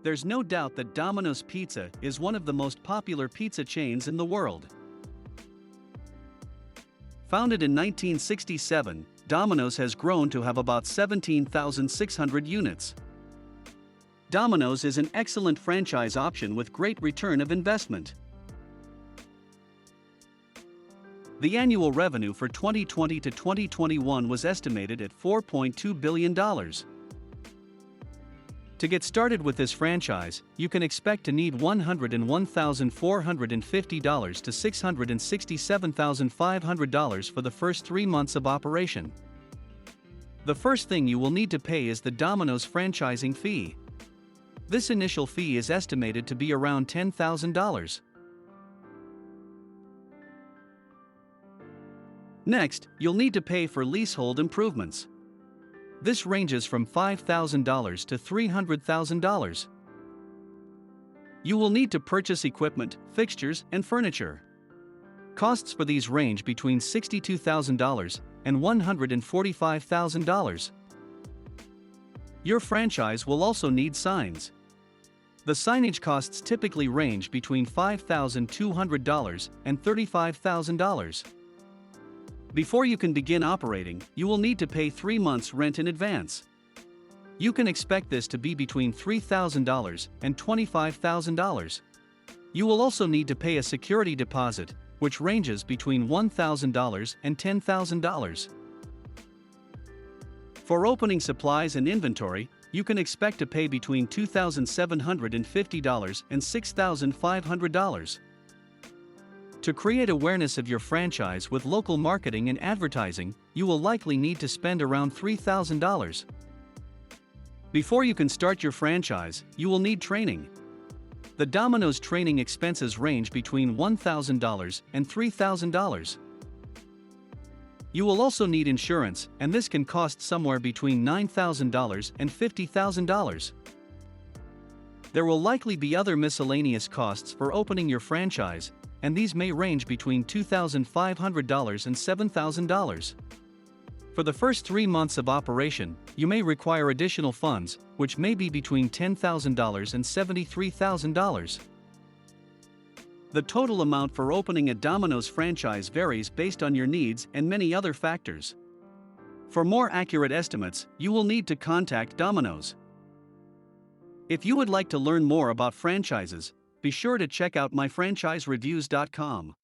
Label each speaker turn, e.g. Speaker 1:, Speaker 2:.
Speaker 1: There's no doubt that Domino's Pizza is one of the most popular pizza chains in the world. Founded in 1967, Domino's has grown to have about 17,600 units. Domino's is an excellent franchise option with great return of investment. The annual revenue for 2020 to 2021 was estimated at $4.2 billion. To get started with this franchise, you can expect to need $101,450 to $667,500 for the first 3 months of operation. The first thing you will need to pay is the Domino's franchising fee. This initial fee is estimated to be around $10,000. Next, you'll need to pay for leasehold improvements. This ranges from $5,000 to $300,000. You will need to purchase equipment, fixtures, and furniture. Costs for these range between $62,000 and $145,000. Your franchise will also need signs. The signage costs typically range between $5,200 and $35,000. Before you can begin operating, you will need to pay 3 months' rent in advance. You can expect this to be between $3,000 and $25,000. You will also need to pay a security deposit, which ranges between $1,000 and $10,000. For opening supplies and inventory, you can expect to pay between $2,750 and $6,500. To create awareness of your franchise with local marketing and advertising, you will likely need to spend around $3,000. Before you can start your franchise, you will need training. The Domino's training expenses range between $1,000 and $3,000. You will also need insurance, and this can cost somewhere between $9,000 and $50,000. There will likely be other miscellaneous costs for opening your franchise, and these may range between $2,500 and $7,000. For the first 3 months of operation, you may require additional funds, which may be between $10,000 and $73,000. The total amount for opening a Domino's franchise varies based on your needs and many other factors. For more accurate estimates, you will need to contact Domino's. If you would like to learn more about franchises, be sure to check out myfranchisereviews.com.